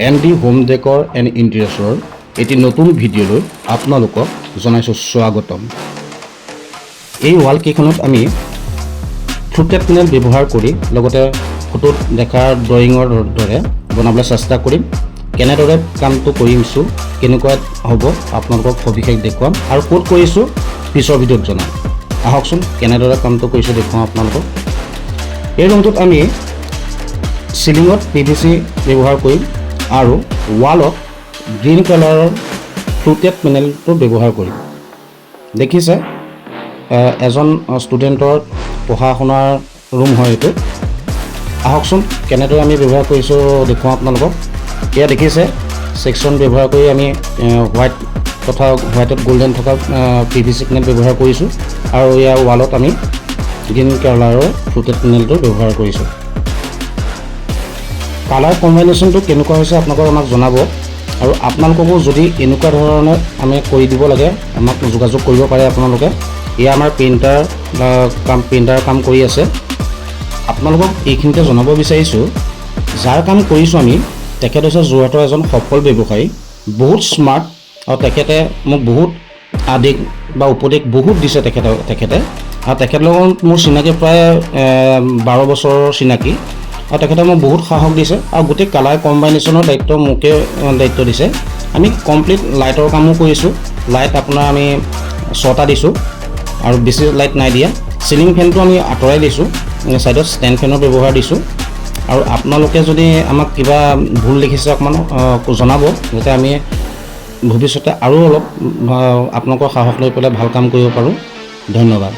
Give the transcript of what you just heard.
ND home ডেকৰ and ইণ্টেৰিয়ৰ্ছৰ এটি নতুন ভিডিঅ'লৈ আপোনালোকক জনাইছোঁ স্বাগতম। এই ৱালকেইখনত আমি ফ্লুটেড পেনেল ব্যৱহাৰ কৰি লগতে ফটোত দেখা ড্ৰয়িঙৰ দৰে বনাবলৈ চেষ্টা কৰিম। কেনেদৰে কামটো কৰিছোঁ, কেনেকুৱা হ'ব আপোনালোকক সবিশেষ দেখুৱাম আৰু ক'ত কৰিছোঁ পিছৰ ভিডিঅ'ত জনাম। আহকচোন কেনেদৰে কামটো কৰিছোঁ দেখুৱাম আপোনালোকক। এই ৰুমটোত আমি চিলিঙত PVC ব্যৱহাৰ কৰিম আৰু ৱালত গ্ৰীণ কালাৰৰ ফ্লুটেড পেনেলটো ব্যৱহাৰ কৰিম। দেখিছে এজন ষ্টুডেণ্টৰ পঢ়া শুনাৰ ৰুম হয় এইটো। আহকচোন কেনেদৰে আমি ব্যৱহাৰ কৰিছোঁ দেখুৱাওঁ আপোনালোকক। এয়া দেখিছে ছেকশ্যন ব্যৱহাৰ কৰি আমি হোৱাইটত গল্ডেন থকা PVC পেনেল ব্যৱহাৰ কৰিছোঁ আৰু ইয়াৰ ৱালত আমি গ্ৰীণ কালাৰৰ ফ্লুটেড পেনেলটো ব্যৱহাৰ কৰিছোঁ। কালাৰ কম্বিনেশ্যনটো কেনেকুৱা হৈছে আপোনালোকক আমাক জনাব আৰু আপোনালোককো যদি এনেকুৱা ধৰণে আমি কৰি দিব লাগে আমাক যোগাযোগ কৰিব পাৰে আপোনালোকে। এয়া আমাৰ প্ৰিণ্টাৰ কাম কৰি আছে। আপোনালোকক এইখিনিতে জনাব বিচাৰিছোঁ, যাৰ কাম কৰিছোঁ আমি তেখেত হৈছে যোৰহাটৰ এজন সফল ব্যৱসায়ী, বহুত স্মাৰ্ট আৰু তেখেতে মোক বহুত আদেশ বা উপদেশ বহুত দিছে তেখেতে আৰু তেখেতৰ লগত মোৰ চিনাকি প্ৰায় 12 বছৰৰ চিনাকি আৰু তেখেতে মোক বহুত সাহস দিছে আৰু গোটেই কালাৰ কম্বাইনেশ্যনৰ দায়িত্ব মোকে দায়িত্ব দিছে। আমি কমপ্লিট লাইটৰ কামো কৰিছোঁ। লাইট আপোনাৰ আমি 6টা দিছোঁ আৰু বেছি লাইট নাই দিয়া। চিলিং ফেনটো আমি আঁতৰাই দিছোঁ, ছাইডত ষ্টেণ্ড ফেনৰ ব্যৱহাৰ দিছোঁ। আৰু আপোনালোকে যদি আমাক কিবা ভুল দেখিছে অকণমান জনাব, যাতে আমি ভৱিষ্যতে আৰু অলপ আপোনালোকৰ সাহস লৈ পেলাই ভাল কাম কৰিব পাৰোঁ। ধন্যবাদ।